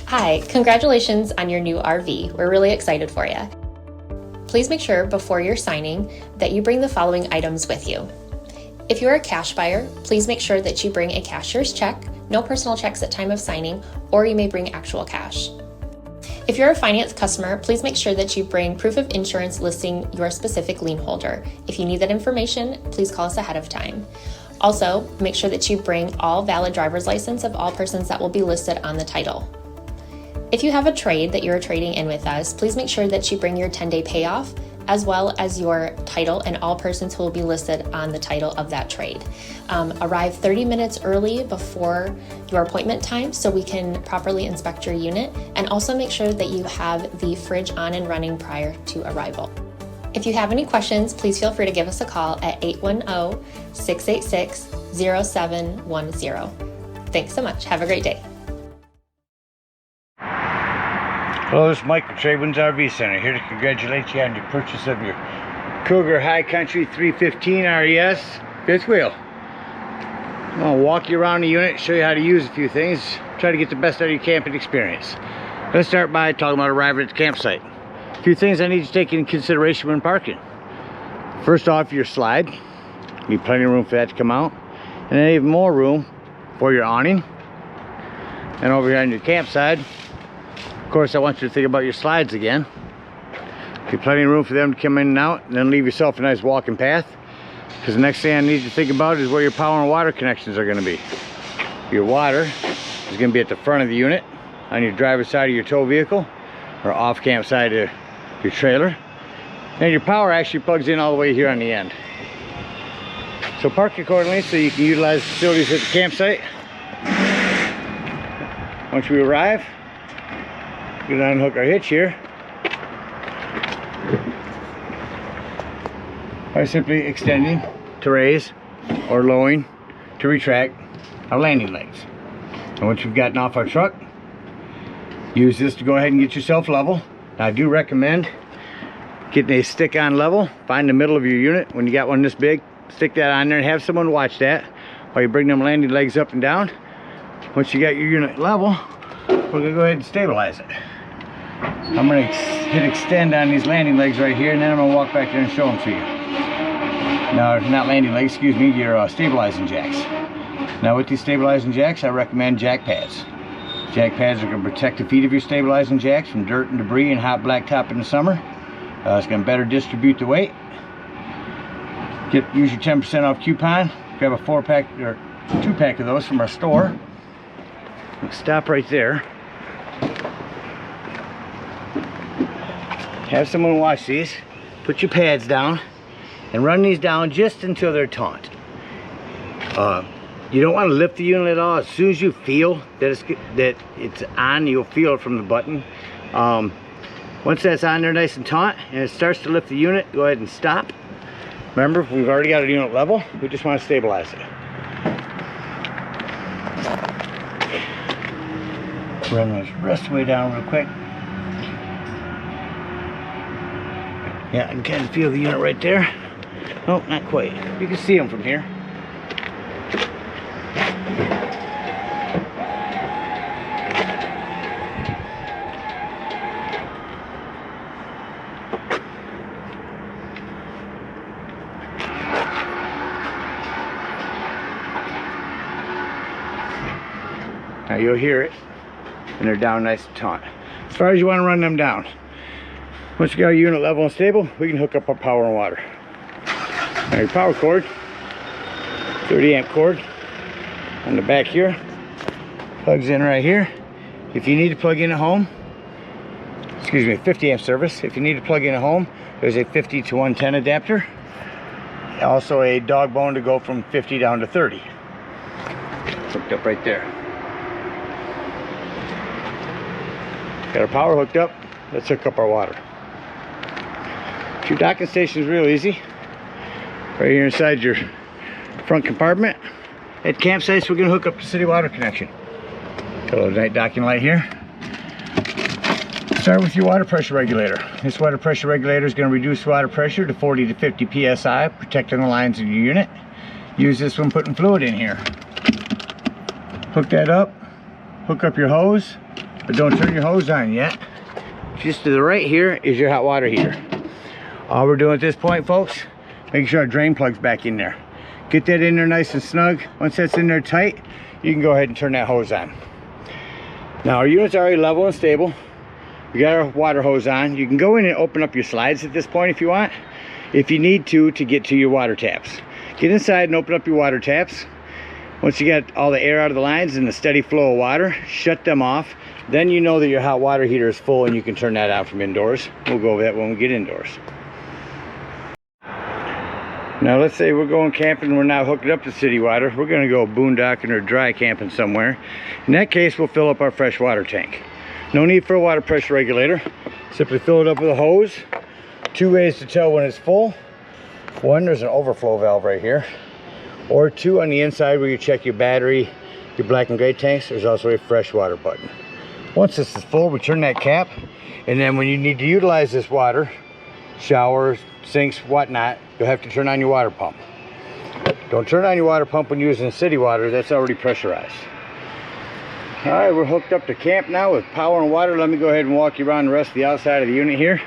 Hi, congratulations on your new RV. We're really excited for you. Please make sure before you're signing that you bring the following items with you. If you're a cash buyer, please make sure that you bring a cashier's check, no personal checks at time of signing, or you may bring actual cash. If you're a finance customer, please make sure that you bring proof of insurance listing your specific lien holder. If you need that information, please call us ahead of time. Also, make sure that you bring all valid driver's license of all persons that will be listed on the title. If you have a trade that you're trading in with us, please make sure that you bring your 10-day payoff as well as your title and all persons who will be listed on the title of that trade. Arrive 30 minutes early before your appointment time so we can properly inspect your unit, and also make sure that you have the fridge on and running prior to arrival. If you have any questions, please feel free to give us a call at 810-686-0710. Thanks so much. Have a great day. Hello, this is Mike with TradeWinds RV Center, here to congratulate you on your purchase of your Cougar High Country 315 RES fifth wheel. I'm going to walk you around the unit, show you how to use a few things, try to get the best out of your camping experience. Let's start by talking about arriving at the campsite. A few things I need you to take into consideration when parking. First off, your slide. You need plenty of room for that to come out. And then even more room for your awning. And over here on your campsite, of course, I want you to think about your slides again. Give plenty of room for them to come in and out, and then leave yourself a nice walking path. Because the next thing I need you to think about is where your power and water connections are going to be. Your water is going to be at the front of the unit, on your driver's side of your tow vehicle, or off-camp side of your trailer. And your power actually plugs in all the way here on the end. So park accordingly so you can utilize the facilities at the campsite. Once we arrive, we're going to unhook our hitch here by simply extending to raise or lowering to retract our landing legs. And once you've gotten off our truck, use this to go ahead and get yourself level. Now, I do recommend getting a stick on level. Find the middle of your unit. When you got one this big, stick that on there and have someone watch that while you bring them landing legs up and down. Once you got your unit level, we're going to go ahead and stabilize it. I'm going to hit extend on these landing legs right here, and then I'm going to walk back there and show them to you. Now, not landing legs, excuse me, your stabilizing jacks. Now with these stabilizing jacks, I recommend jack pads. Jack pads are going to protect the feet of your stabilizing jacks from dirt and debris and hot blacktop in the summer. It's going to better distribute the weight. Use your 10% off coupon. Grab a 4-pack or 2-pack of those from our store. Stop right there. Have someone watch these. Put your pads down and run these down just until they're taut. You don't want to lift the unit at all. As soon as you feel that it's on, you'll feel it from the button. Once that's on there nice and taut and it starts to lift the unit, go ahead and stop. Remember, we've already got a unit level. We just want to stabilize it. Run those rest way down real quick. Yeah, I can kind of feel the unit right there. Oh, not quite. You can see them from here. Now you'll hear it, and they're down nice and taut. As far as you want to run them down. Once you got our unit level and stable, we can hook up our power and water. Now your power cord, 30 amp cord on the back here, plugs in right here. If you need to plug in at home, excuse me, 50 amp service. If you need to plug in at home, there's a 50 to 110 adapter. Also a dog bone to go from 50 down to 30. Hooked up right there. Got our power hooked up. Let's hook up our water. Your docking station is real easy. Right here inside your front compartment. At campsites, we're going to hook up the city water connection. Got a little night docking light here. Start with your water pressure regulator. This water pressure regulator is going to reduce water pressure to 40 to 50 psi, protecting the lines of your unit. Use this when putting fluid in here. Hook that up. Hook up your hose. but don't turn your hose on yet. Just to the right here is your hot water heater. All we're doing at this point, folks, making sure our drain plug's back in there. Get that in there nice and snug. Once that's in there tight, you can go ahead and turn that hose on. Now our unit's already level and stable. We got our water hose on. You can go in and open up your slides at this point if you want. If you need to get to your water taps. Get inside and open up your water taps. Once you get all the air out of the lines and the steady flow of water, shut them off. Then you know that your hot water heater is full and you can turn that out from indoors. We'll go over that when we get indoors. Now let's say we're going camping and we're not hooked up to city water. We're going to go boondocking or dry camping somewhere. In that case, we'll fill up our fresh water tank. No need for a water pressure regulator. Simply fill it up with a hose. Two ways to tell when it's full. One, there's an overflow valve right here. Or two, on the inside where you check your battery, your black and gray tanks, there's also a fresh water button. Once this is full, we turn that cap, and then when you need to utilize this water, showers, sinks, whatnot, you'll have to turn on your water pump. Don't turn on your water pump when using city water, that's already pressurized. All right, we're hooked up to camp now with power and water. Let me go ahead and walk you around the rest of the outside of the unit here.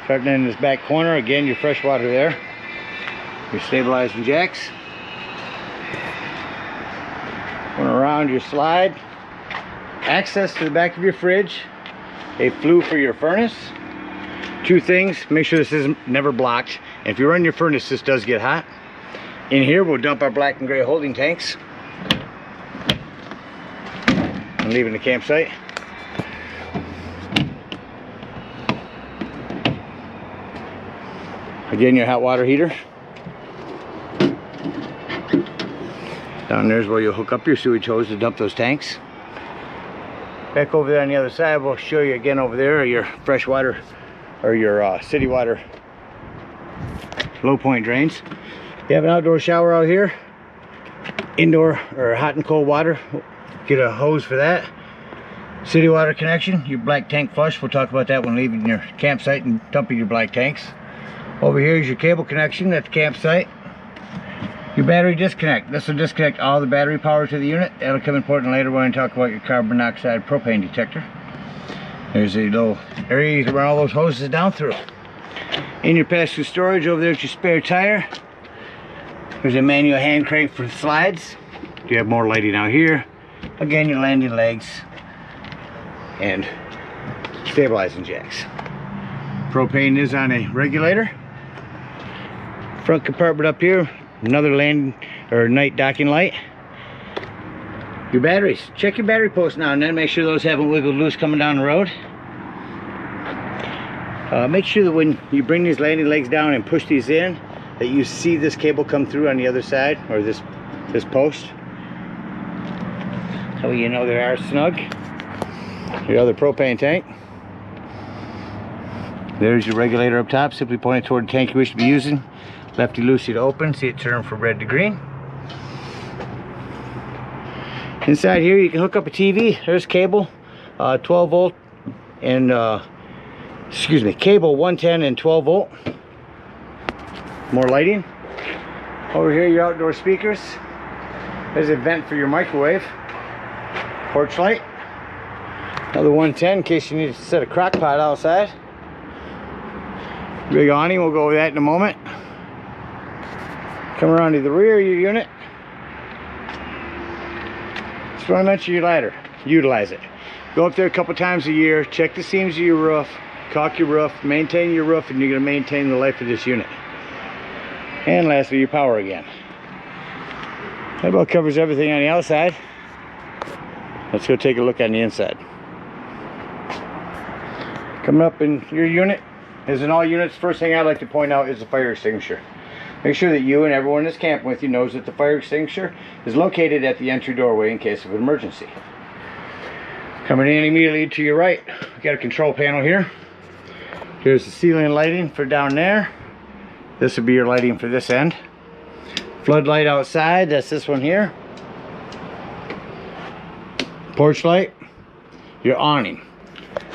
Starting in this back corner, again, your fresh water there. Your stabilizing jacks. Going around your slide. Access to the back of your fridge. A flue for your furnace. Two things, make sure this is never blocked. And if you run your furnace, this does get hot. In here, we'll dump our black and gray holding tanks. And leaving the campsite. Again, your hot water heater. Down there's where you'll hook up your sewage hose to dump those tanks. Back over there on the other side, we'll show you again over there your fresh water or your city water low point drains. You have an outdoor shower out here. Indoor or hot and cold water. Get a hose for that. City water connection, your black tank flush. We'll talk about that when leaving your campsite and dumping your black tanks. Over here is your cable connection at the campsite. Your battery disconnect. This will disconnect all the battery power to the unit. That'll come important later when I talk about your carbon monoxide propane detector. There's a little area you can run all those hoses down through. In your pass-through storage over there at your spare tire. There's a manual hand crank for the slides. You have more lighting out here. Again, your landing legs and stabilizing jacks. Propane is on a regulator. Front compartment up here. Another land or night docking light. Your batteries. Check your battery posts now and then. Make sure those haven't wiggled loose coming down the road. Make sure that when you bring these landing legs down and push these in, that you see this cable come through on the other side, or this post. So you know they are snug. Your other propane tank. There's your regulator up top. Simply point it toward the tank you wish to be using. Lefty loosey to open, see it turn from red to green. Inside here you can hook up a TV. There's cable, 12 volt and cable 110 and 12 volt. More lighting. Over here your outdoor speakers. There's a vent for your microwave. Porch light. Another 110 in case you need to set a crock pot outside. Big awning, we'll go over that in a moment. Come around to the rear of your unit. Just want to mention your ladder. Utilize it. Go up there a couple times a year. Check the seams of your roof. Caulk your roof. Maintain your roof, and you're going to maintain the life of this unit. And lastly, your power again. That about covers everything on the outside. Let's go take a look on the inside. Coming up in your unit, as in all units, first thing I'd like to point out is the fire extinguisher. Make sure that you and everyone that's camping with you knows that the fire extinguisher is located at the entry doorway in case of an emergency. Coming in immediately to your right, we got a control panel here. Here's the ceiling lighting for down there. This would be your lighting for this end. Floodlight outside, that's this one here. Porch light, your awning.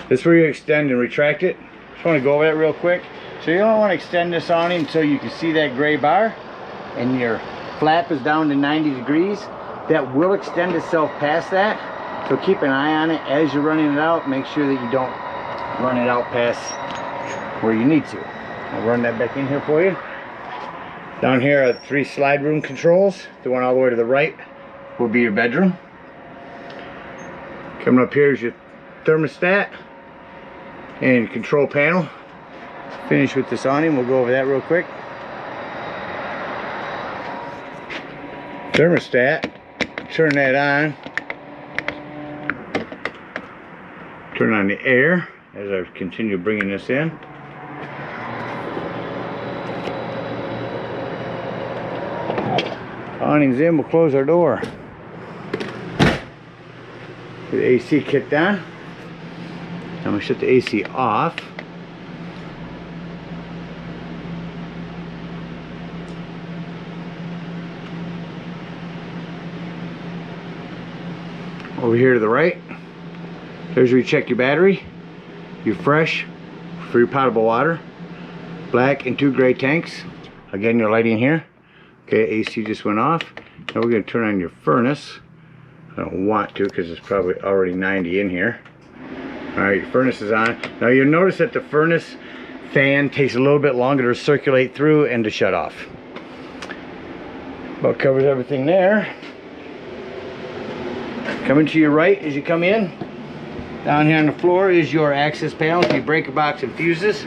This is where you extend and retract it. Just want to go over that real quick. So you don't want to extend this awning until you can see that gray bar and your flap is down to 90 degrees. That will extend itself past that So keep an eye on it as you're running it out. Make sure that you don't run it out past where you need to. I'll run that back in here for you. Down here are 3 slide room controls. The one all the way to the right will be your bedroom. Coming up here is your thermostat and control panel. Finish with this awning. We'll go over that real quick. Thermostat, turn that on. Turn on the air as I continue bringing this in. Awning's in, we'll close our door. Get the AC kicked on. I'm going to shut the AC off. Over here to the right, there's where you check your battery, your fresh, free potable water, black and 2 gray tanks. Again, your lighting here. Okay, AC just went off. Now we're going to turn on your furnace. I don't want to because it's probably already 90 in here. Alright, your furnace is on. Now you'll notice that the furnace fan takes a little bit longer to circulate through and to shut off. About covers everything there. Coming to your right as you come in, down here on the floor is your access panel for your breaker box and fuses.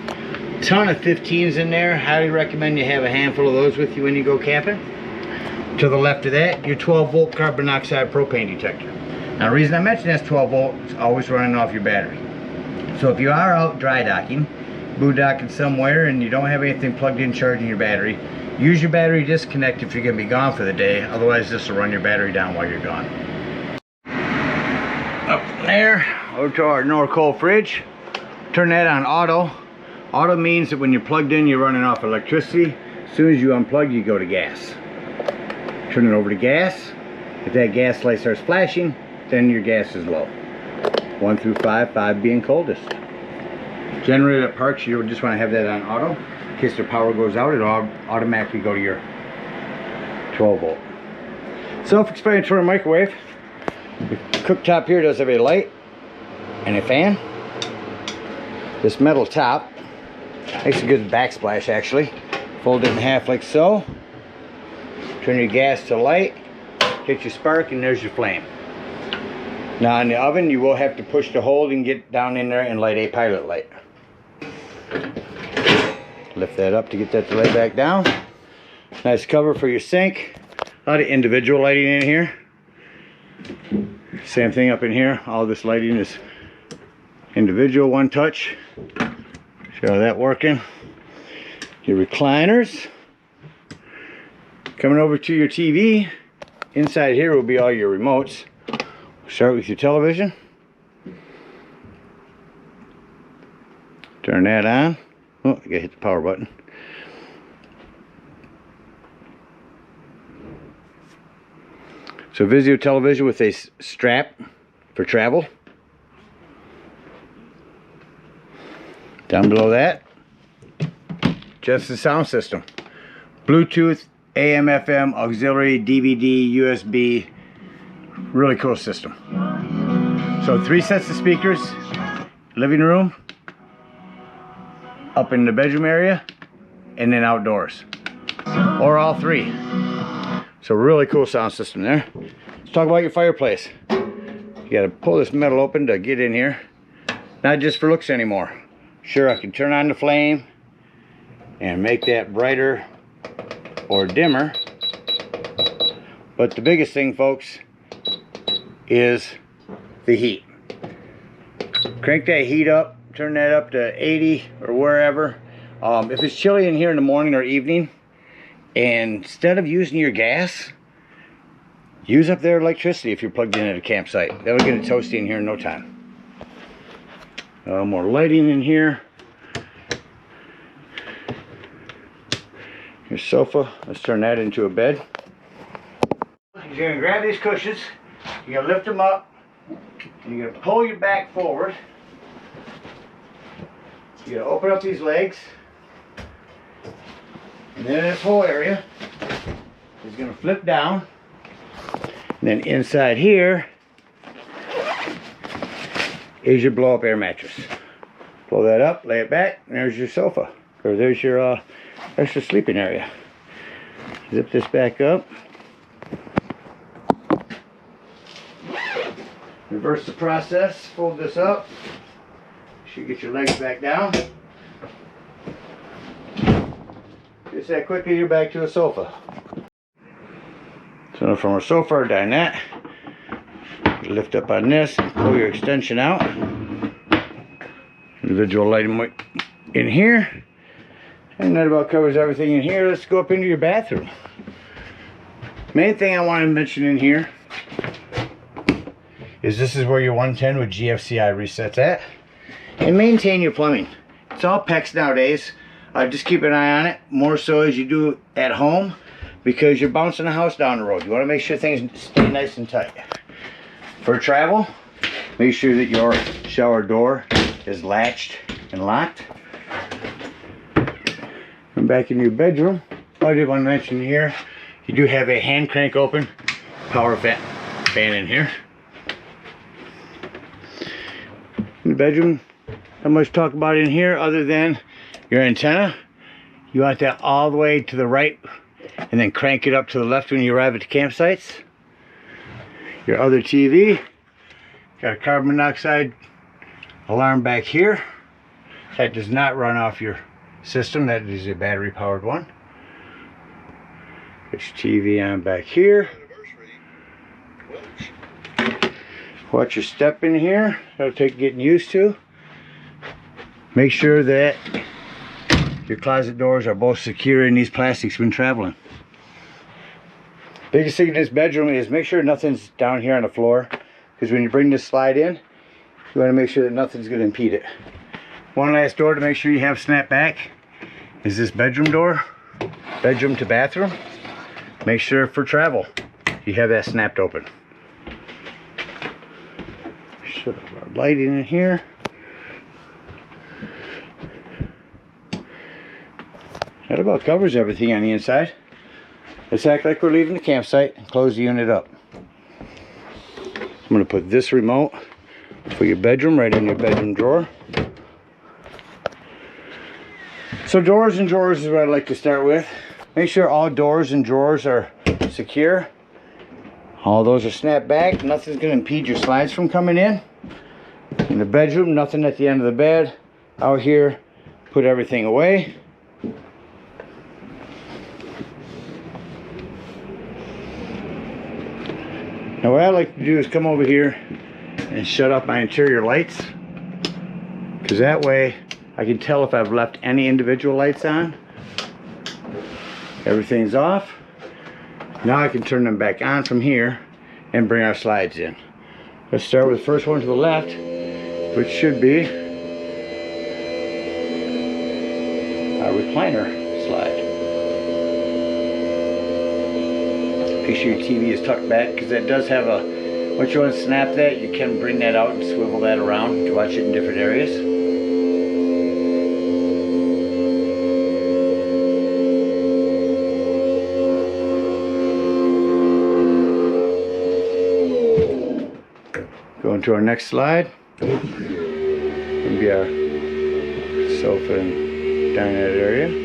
Ton of 15s in there. Highly recommend you have a handful of those with you when you go camping. To the left of that, your 12-volt carbon monoxide propane detector. Now the reason I mention that's 12 volt, it's always running off your battery. So if you are out dry docking, boondocking somewhere and you don't have anything plugged in charging your battery, use your battery disconnect if you're going to be gone for the day. Otherwise this will run your battery down while you're gone. Up from there, over to our Norcold fridge. Turn that on auto. Auto means that when you're plugged in, you're running off electricity. As soon as you unplug, you go to gas. Turn it over to gas. If that gas light starts flashing, then your gas is low. 1 through 5, 5 being coldest. Generator at parks, you just want to have that on auto. In case the power goes out, it'll automatically go to your 12 volt. Self-explanatory microwave. The cooktop here does have a light and a fan. This metal top makes a good backsplash actually. Fold it in half like so. Turn your gas to light, hit your spark, and there's your flame. Now in the oven you will have to push the hold and get down in there and light a pilot light. Lift that up to get that to lay back down. Nice cover for your sink. A lot of individual lighting in here. Same thing up in here. All this lighting is individual, one touch. Show that working. Your recliners. Coming over to your TV. Inside here will be all your remotes. Start with your television. Turn that on. Oh, I gotta hit the power button. So Vizio television with a strap for travel. Down below that, just the sound system. Bluetooth, AM, FM, auxiliary, DVD, USB. Really cool system. So 3 sets of speakers, living room, up in the bedroom area, and then outdoors. Or all 3. So really cool sound system there. Let's talk about your fireplace. You gotta pull this metal open to get in here. Not just for looks anymore. Sure, I can turn on the flame and make that brighter or dimmer. But the biggest thing, folks, is the heat. Crank that heat up, turn that up to 80 or wherever. If it's chilly in here in the morning or evening, and instead of using your gas, use up their electricity if you're plugged in at a campsite. That'll get it toasty in here in no time. More lighting in here. Your sofa, let's turn that into a bed. You're gonna grab these cushions, you're gonna lift them up, and you're gonna pull your back forward. You're gonna open up these legs, and then this whole area is gonna flip down. And then inside here, is your blow-up air mattress. Pull that up, lay it back, and there's your sofa. Or there's your extra sleeping area. Zip this back up. Reverse the process, fold this up. You get your legs back down. Just that quickly, you're back to a sofa. So from our sofa or dinette, lift up on this and pull your extension out. Individual lighting in here. And that about covers everything in here. Let's go up into your bathroom. Main thing I want to mention in here is this is where your 110 with GFCI resets at. And maintain your plumbing. It's all PEX nowadays. Just keep an eye on it, more so as you do at home, because you're bouncing the house down the road. You want to make sure things stay nice and tight. For travel, make sure that your shower door is latched and locked. And back in your bedroom, I did want to mention here, you do have a hand crank open power fan in here. In the bedroom, not much to talk about in here other than your antenna. You want that all the way to the right and then crank it up to the left when you arrive at the campsites. Your other TV, got a carbon monoxide alarm back here. That does not run off your system, that is a battery powered one. Got your TV on back here. Watch your step in here, that'll take getting used to. Make sure that your closet doors are both secure in these plastics when traveling. Biggest thing in this bedroom is make sure nothing's down here on the floor, because when you bring this slide in, you want to make sure that nothing's going to impede it. One last door to make sure you have snap back is this bedroom door, bedroom to bathroom. Make sure for travel you have that snapped open. Should have our lighting in here. That about covers everything on the inside. Let's act like we're leaving the campsite and close the unit up. I'm going to put this remote for your bedroom right in your bedroom drawer. So doors and drawers is what I'd like to start with. Make sure all doors and drawers are secure. All those are snapped back. Nothing's going to impede your slides from coming in. In the bedroom, nothing at the end of the bed. Out here, put everything away. Now what I like to do is come over here and shut off my interior lights, because that way I can tell if I've left any individual lights on. Everything's off. Now I can turn them back on from here and bring our slides in. Let's start with the first one to the left, which should be our recliner slide. Make sure your TV is tucked back, because that does have a, once you want to snap that, you can bring that out and swivel that around to watch it in different areas. Going to our next slide. It'll be our sofa and dinette area.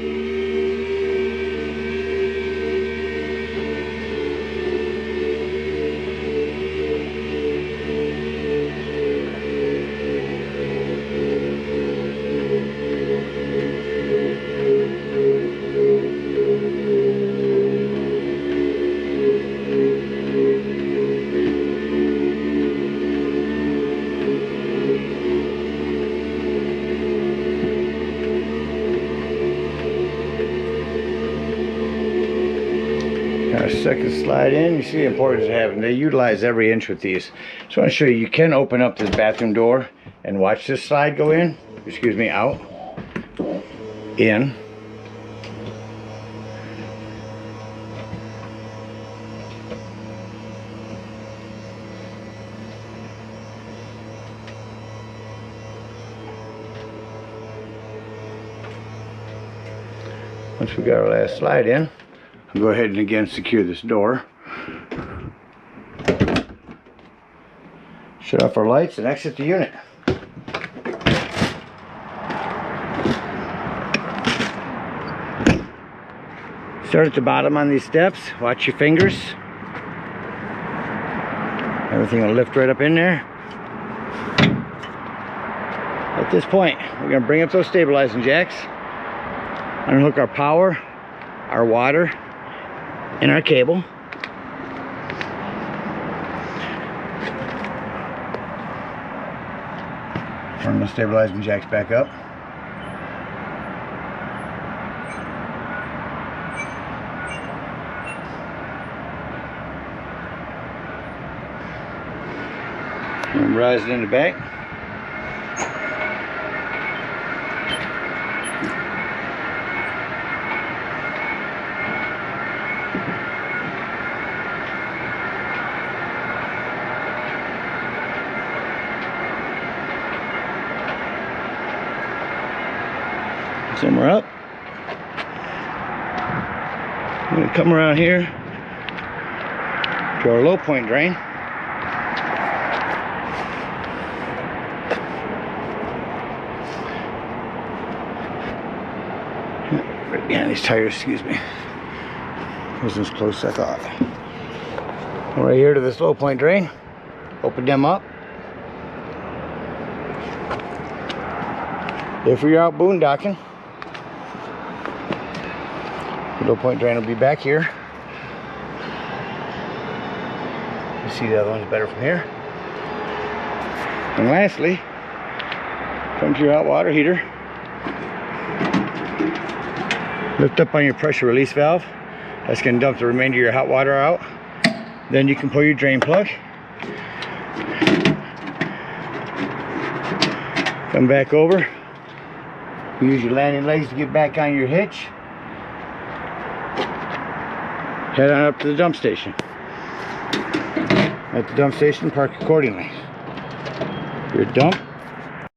Second slide in, you see the importance of having, they utilize every inch with these. Just want to show you, you can open up this bathroom door and watch this slide go in, excuse me, out, in. Once we got our last slide in, I'll go ahead and again secure this door. Shut off our lights and exit the unit. Start at the bottom on these steps. Watch your fingers. Everything will lift right up in there. At this point, we're going to bring up those stabilizing jacks, unhook our power, our water, and our cable. Turn the stabilizing jacks back up. And rise it in the back. Somewhere up. I'm going to come around here to our low point drain. Right behind these tires, excuse me. Wasn't as close as I thought. Right here to this low point drain. Open them up. If you're out boondocking, the low point drain will be back here. You see the other one's better from here. And lastly, come to your hot water heater. Lift up on your pressure release valve. That's going to dump the remainder of your hot water out. Then you can pull your drain plug. Come back over. Use your landing legs to get back on your hitch. Head on up to the dump station. At the dump station, park accordingly. Your dump